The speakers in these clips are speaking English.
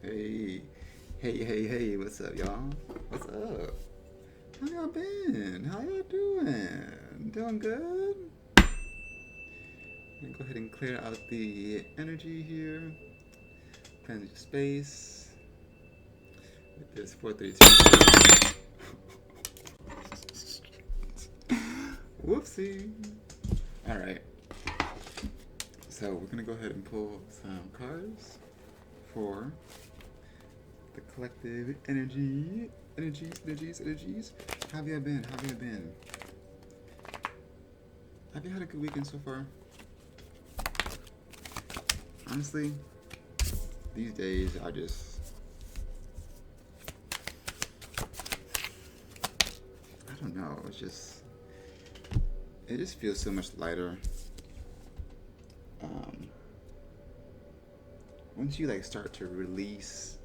Hey, hey, what's up, y'all? What's up? How y'all been? How y'all doing? Doing good? I'm gonna go ahead and clear out the energy here. Cleanse your space. With this 432. Whoopsie. Alright. So we're gonna go ahead and pull some cards for the collective energies. How have you been? Have you had a good weekend so far? Honestly, these days I don't know, it just feels so much lighter. Once you start to release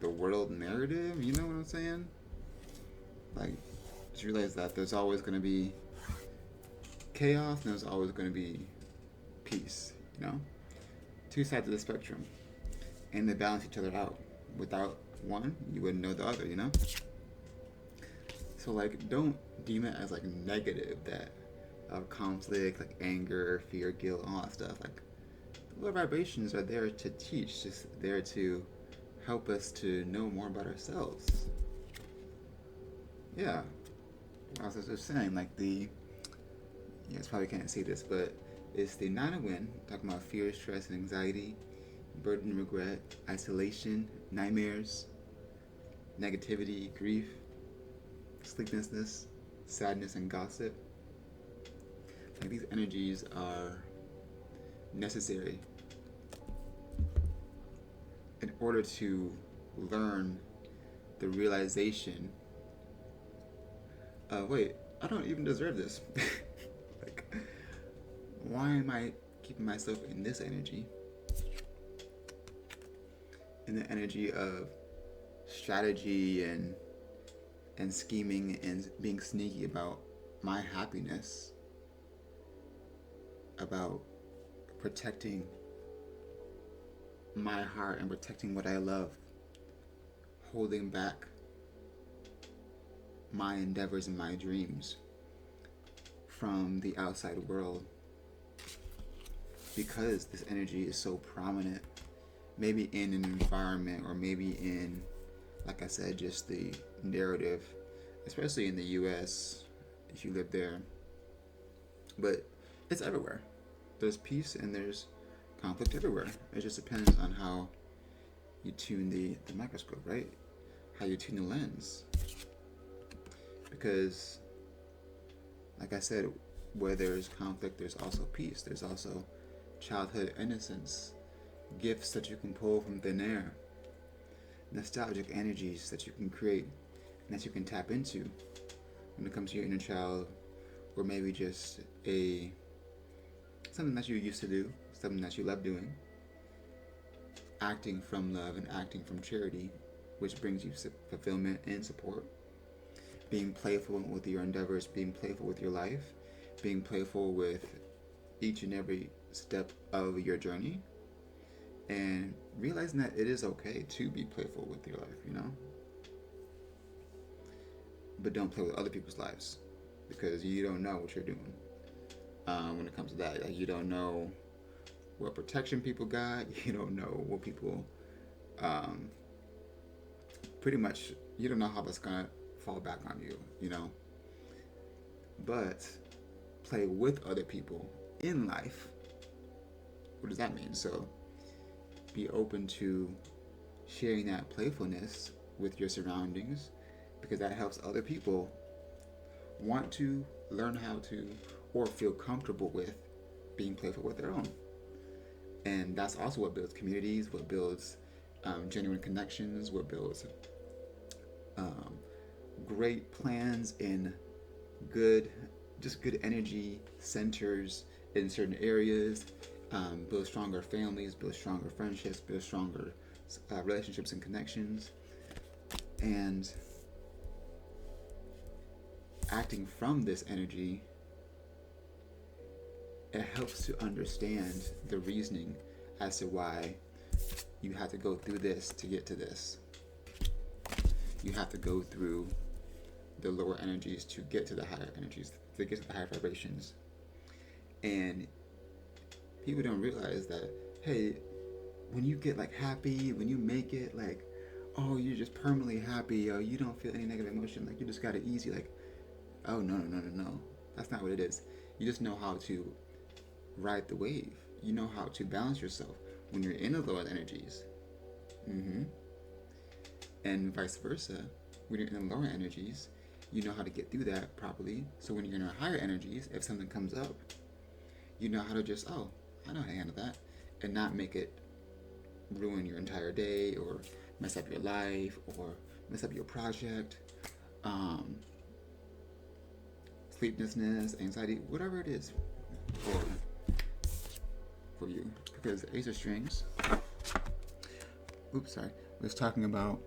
the world narrative, you know what I'm saying? Just realize that there's always going to be chaos and there's always going to be peace, two sides of the spectrum, and they balance each other out. Without one, you wouldn't know the other, so don't deem it as negative, that conflict, anger, fear, guilt, all that stuff. The low vibrations are there to teach, just there to help us to know more about ourselves. Yeah. I was just saying, you guys probably can't see this, but it's the Nine of Wind, talking about fear, stress, and anxiety, burden, regret, isolation, nightmares, negativity, grief, sleeplessness, sadness, and gossip. These energies are necessary in order to learn the realization of, wait, I don't even deserve this. Why am I keeping myself in this energy? In the energy of strategy and scheming and being sneaky about my happiness, about protecting my heart and protecting what I love, holding back my endeavors and my dreams from the outside world, because this energy is so prominent, maybe in an environment, or maybe in, like I said, just the narrative, especially in the US if you live there. But it's everywhere. There's peace and there's conflict everywhere. It just depends on how you tune the microscope, right? How you tune the lens. Because, like I said, where there's conflict, there's also peace. There's also childhood innocence, gifts that you can pull from thin air, nostalgic energies that you can create and that you can tap into when it comes to your inner child, or maybe just something that you used to do, something that you love doing, acting from love and acting from charity, which brings you fulfillment and support, being playful with your endeavors, being playful with your life, being playful with each and every step of your journey, and realizing that it is okay to be playful with your life, but don't play with other people's lives, because you don't know what you're doing. When it comes to that, you don't know what protection people got, you don't know what people, pretty much, you don't know how that's gonna fall back on you, but play with other people in life. What does that mean? So be open to sharing that playfulness with your surroundings, because that helps other people want to learn how to, or feel comfortable with, being playful with their own. And that's also what builds communities, what builds genuine connections, what builds great plans in good energy centers in certain areas, build stronger families, build stronger friendships, build stronger relationships and connections. And acting from this energy, it helps to understand the reasoning as to why you have to go through this to get to this. You have to go through the lower energies to get to the higher energies, to get to the higher vibrations. And people don't realize that, hey, when you get like happy, when you make it, like, oh, you're just permanently happy, or you don't feel any negative emotion, like you just got it easy, like, oh, no. That's not what it is. You just know how to ride the wave. You know how to balance yourself when you're in the lower energies. And vice versa. When you're in the lower energies, you know how to get through that properly. So when you're in the higher energies, if something comes up, you know how to just, oh, I know how to handle that, and not make it ruin your entire day or mess up your life or mess up your project, sleeplessness, anxiety, whatever it is for you. Because Ace of Strings, was talking about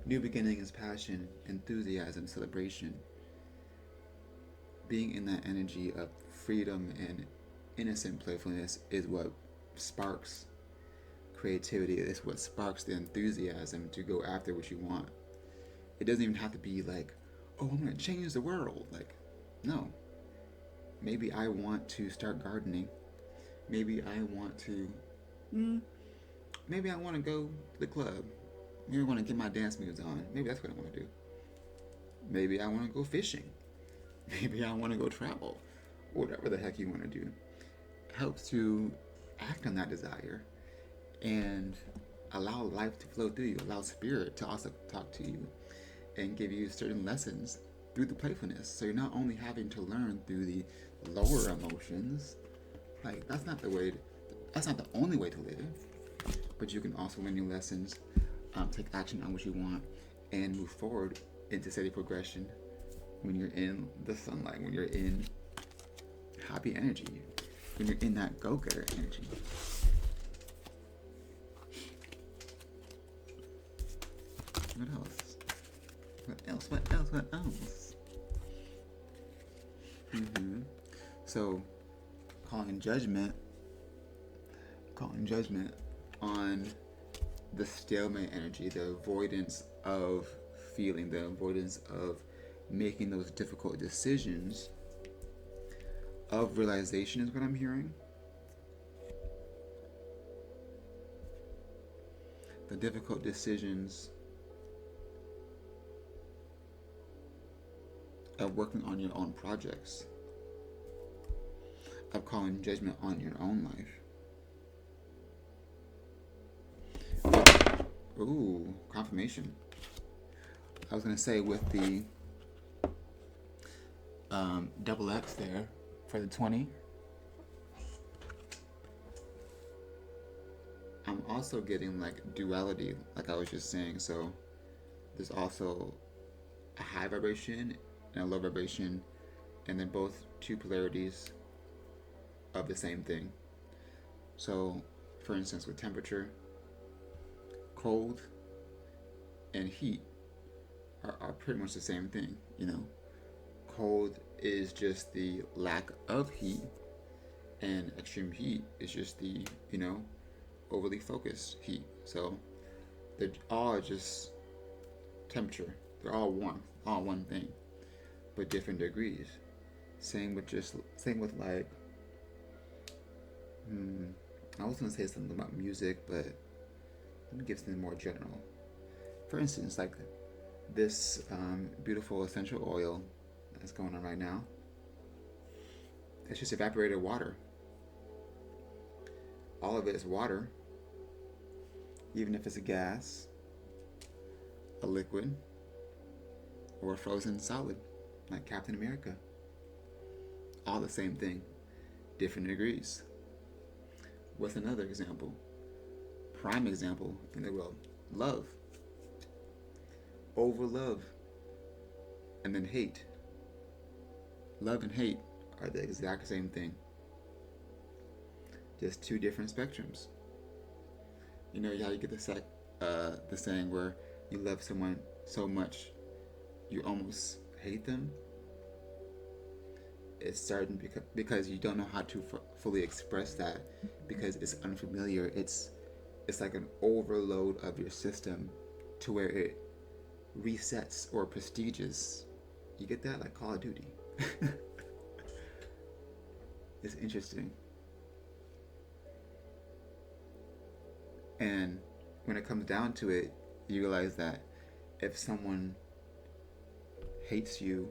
new beginnings, passion, enthusiasm, celebration. Being in that energy of freedom and innocent playfulness is what sparks creativity. It's what sparks the enthusiasm to go after what you want. It doesn't even have to be like, oh, I'm going to change the world. Like, no. Maybe I want to start gardening. Maybe I want to, maybe I want to go to the club. Maybe I want to get my dance moves on. Maybe that's what I want to do. Maybe I want to go fishing. Maybe I want to go travel. Whatever the heck you want to do. Helps to act on that desire and allow life to flow through you. Allow spirit to also talk to you and give you certain lessons through the playfulness. So you're not only having to learn through the lower emotions. Like, that's not the only way to live. But you can also learn new lessons, take action on what you want, and move forward into steady progression when you're in the sunlight, when you're in happy energy, when you're in that go-getter energy. What else? What else? So, calling judgment on the stalemate energy, the avoidance of feeling, the avoidance of making those difficult decisions of realization is what I'm hearing. The difficult decisions of working on your own projects, of calling judgment on your own life. Ooh, confirmation. I was going to say with the double X there for the 20, I'm also getting like duality, like I was just saying. So there's also a high vibration and a low vibration, and then both two polarities of the same thing. So for instance, with temperature, cold and heat are pretty much the same thing, you know. Cold is just the lack of heat, and extreme heat is just the, you know, overly focused heat. So they're all just temperature. They're all warm, all one thing, but different degrees. Same with like, I was gonna say something about music, but let me give something more general. For instance, like this beautiful essential oil that's going on right now. It's just evaporated water. All of it is water, even if it's a gas, a liquid, or a frozen solid, like Captain America. All the same thing, different degrees. What's another example? Prime example in the world, love. Over love, and then hate. Love and hate are the exact same thing. Just two different spectrums. You know how you get the saying where you love someone so much you almost hate them? It's starting because you don't know how to fully express that, because it's unfamiliar. It's it's like an overload of your system to where it resets or prestiges. You get that? Like Call of Duty. It's interesting. And when it comes down to it, you realize that if someone hates you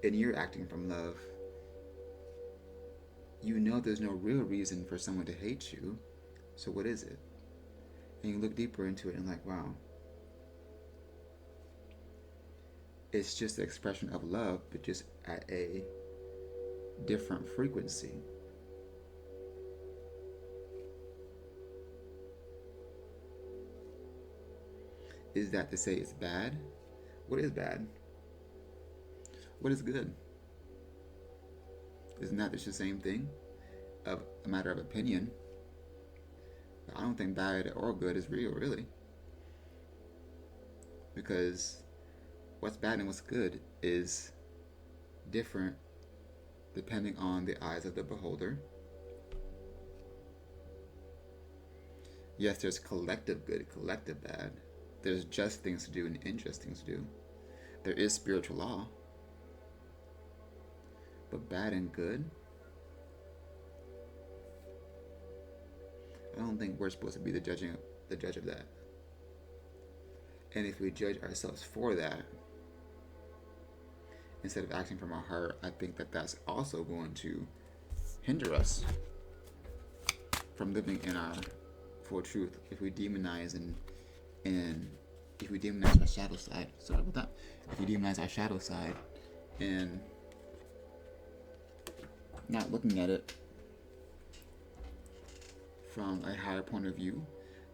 and you're acting from love, you know there's no real reason for someone to hate you. So what is it? And you look deeper into it and like, wow, it's just the expression of love, but just at a different frequency. Is that to say it's bad? What is bad? What is good? Isn't that just the same thing? Of a matter of opinion. I don't think bad or good is real, really. Because what's bad and what's good is different depending on the eyes of the beholder. Yes, there's collective good, collective bad. There's just things to do and unjust things to do. There is spiritual law. But bad and good, I don't think we're supposed to be the judge of that. And if we judge ourselves for that, instead of acting from our heart, I think that that's also going to hinder us from living in our full truth. If we demonize and if we demonize our shadow side, sorry about that. If we demonize our shadow side and not looking at it from a higher point of view,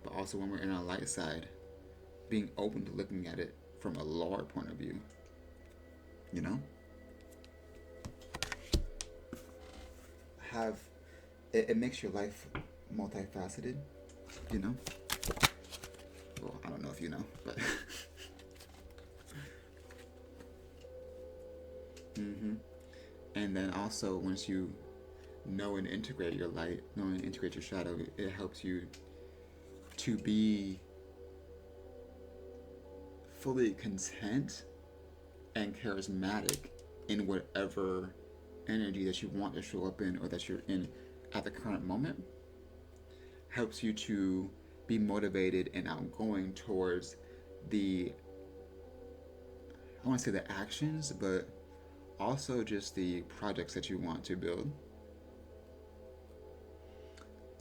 but also when we're in our light side, being open to looking at it from a lower point of view, you know? It makes your life multifaceted, you know? Well, I don't know if you know, but And then also, once you know and integrate your light, know and integrate your shadow, it helps you to be fully content and charismatic in whatever energy that you want to show up in or that you're in at the current moment. Helps you to be motivated and outgoing towards I want to say the actions, but also just the projects that you want to build.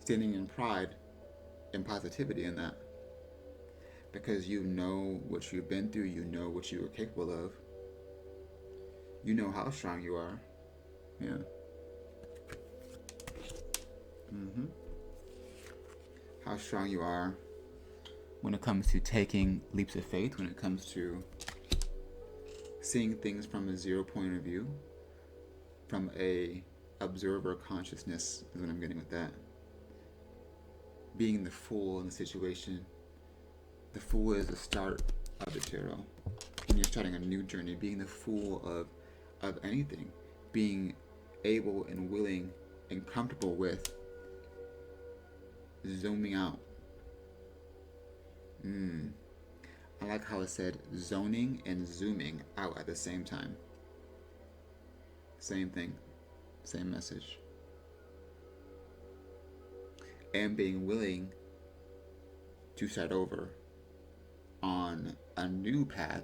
Standing in pride and positivity in that. Because you know what you've been through, you know what you are capable of. You know how strong you are. Yeah. How strong you are when it comes to taking leaps of faith, when it comes to seeing things from a zero point of view, from a observer consciousness is what I'm getting with that. Being the fool in the situation. The fool is the start of the tarot. When you're starting a new journey, being the fool of anything, being able and willing and comfortable with zooming out. I like how it said zoning and zooming out at the same time. Same thing, same message. And being willing to start over on a new path.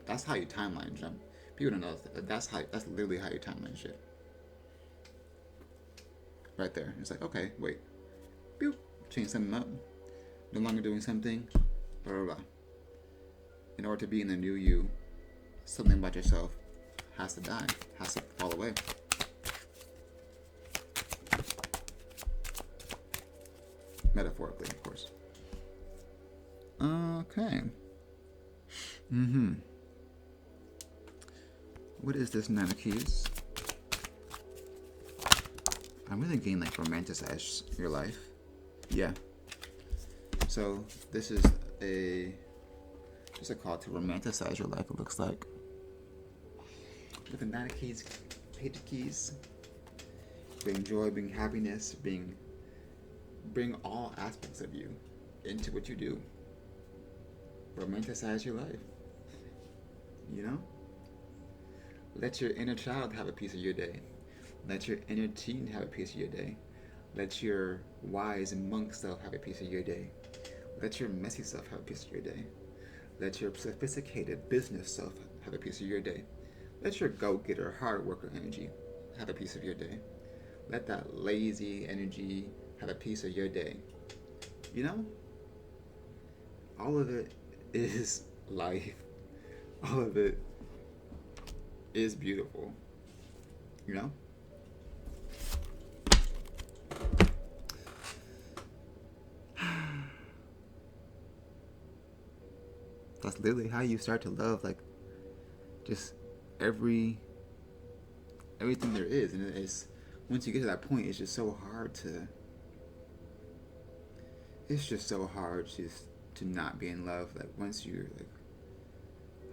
That's how you timeline jump. People don't know that's literally how you timeline shit. Right there. It's like, okay, wait. Boop. Change something up. No longer doing something. Blah, blah, blah. In order to be in the new you, something about yourself has to die, has to fall away. Metaphorically, of course. Okay. What is this Nine of Keys? I'm really getting like romanticize your life. Yeah. So this is just a call to romanticize your life, it looks like. With the Nine of Keys, Page of Keys, bring joy, bring happiness, bring all aspects of you into what you do. Romanticize your life. You know? Let your inner child have a piece of your day. Let your inner teen have a piece of your day. Let your wise monk self have a piece of your day. Let your messy self have a piece of your day. Let your sophisticated business self have a piece of your day. Let your go-getter, hard worker energy have a piece of your day. Let that lazy energy have a piece of your day. You know? All of it is life. All of it is beautiful. You know? That's literally how you start to love, like, just everything there is. And it's, once you get to that point, it's just so hard to not be in love. Like, once you're like,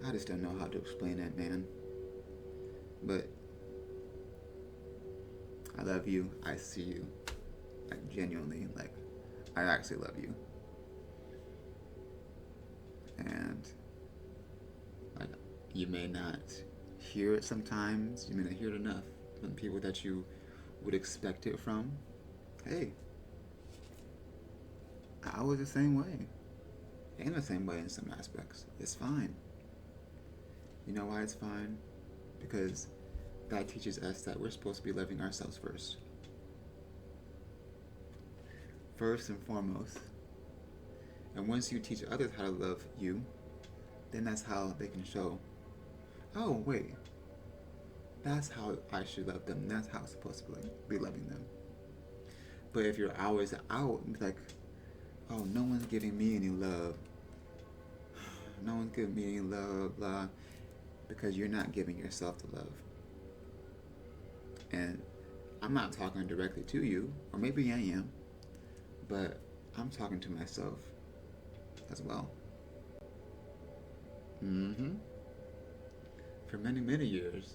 I just don't know how to explain it, man. But I love you. I see you. Like, genuinely, like, I actually love you. And like, you may not hear it sometimes. You may not hear it enough from people that you would expect it from. Hey, I was the same way. And the same way in some aspects. It's fine. You know why it's fine? Because God teaches us that we're supposed to be loving ourselves first. First and foremost. And once you teach others how to love you, then that's how they can show, oh, wait, that's how I should love them. That's how I'm supposed to be loving them. But if you're always out, like, oh, no one's giving me any love. No one's giving me any love, blah, because you're not giving yourself the love. And I'm not talking directly to you, or maybe I am, but I'm talking to myself as well. For many, many years,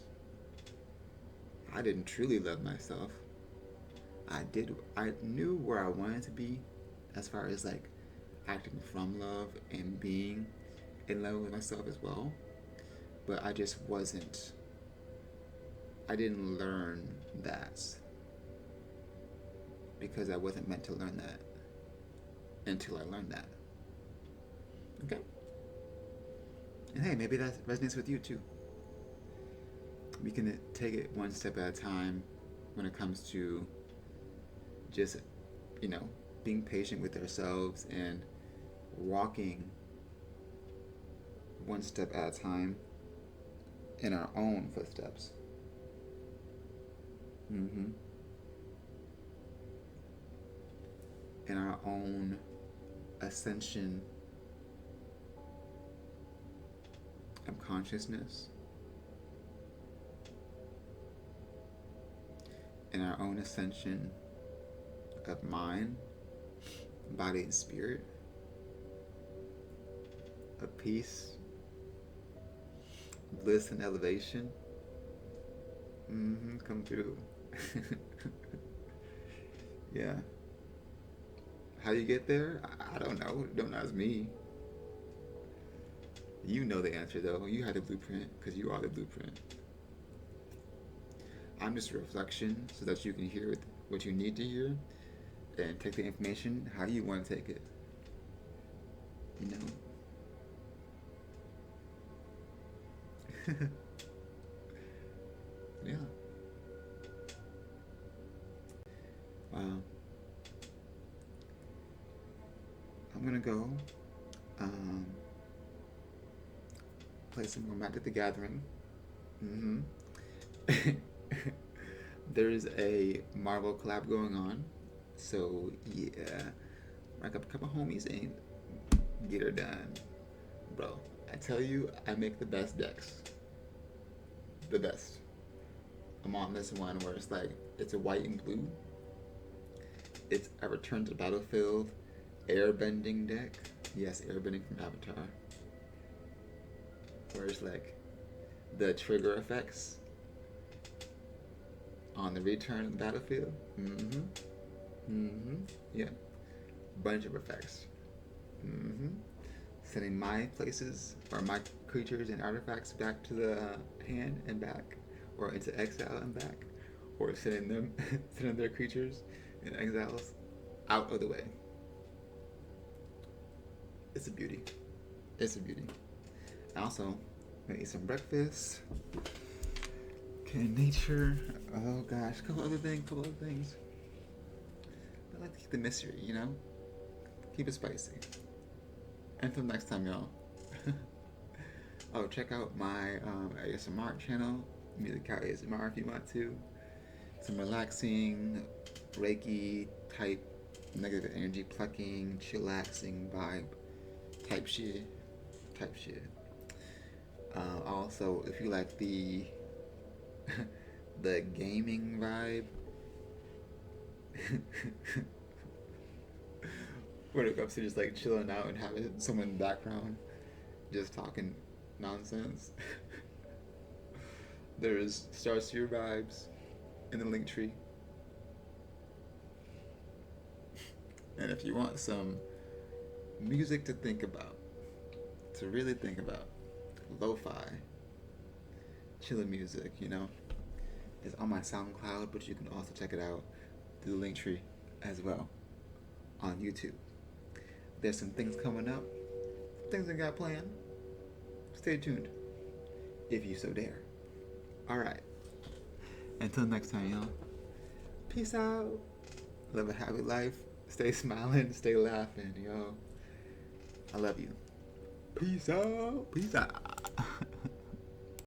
I didn't truly love myself. I knew where I wanted to be as far as like acting from love and being in love with myself as well. But I just wasn't, I didn't learn that because I wasn't meant to learn that until I learned that. Okay? And hey, maybe that resonates with you too. We can take it one step at a time when it comes to just, being patient with ourselves and walking one step at a time in our own footsteps. In our own ascension of consciousness, in our own ascension of mind, body, and spirit, of peace, bliss, and elevation. Come through. Yeah. How you get there? I don't know. Don't ask me. You know the answer, though. You had the blueprint, because you are the blueprint. I'm just a reflection so that you can hear what you need to hear and take the information how you want to take it. Yeah. Wow. I'm gonna go play some more Magic the Gathering. There's a Marvel collab going on, so yeah, rack up a couple homies and get her done, bro. I tell you, I make the best decks. The best. I'm on this one where it's like, it's a white and blue. It's a Return to the Battlefield airbending deck. Yes, airbending from Avatar. Where it's like the trigger effects on the return of the battlefield. Yeah. Bunch of effects. sending my places or my creatures and artifacts back to the hand and back, or into exile and back, or sending them sending their creatures and exiles out of the way. It's a beauty. It's a beauty. And also, I'm gonna eat some breakfast. Okay, nature. Oh gosh, couple other things. I like to keep the mystery, you know? Keep it spicy. Until next time, y'all. Oh, check out my ASMR channel, Music Out ASMR, if you want to. Some relaxing, Reiki type, negative energy plucking, chillaxing vibe type shit. Also, if you like the the gaming vibe, when it comes to just like chilling out and having someone in the background just talking nonsense, there's Starseer vibes in the link tree. And if you want some music to think about, to really think about, lo-fi, chilling music, you know, it's on my SoundCloud, but you can also check it out through the link tree as well on YouTube. There's some things coming up, things I got planned. Stay tuned, if you so dare. Alright. Until next time, y'all. Peace out. Live a happy life. Stay smiling, stay laughing, yo. I love you. Peace out. Peace out.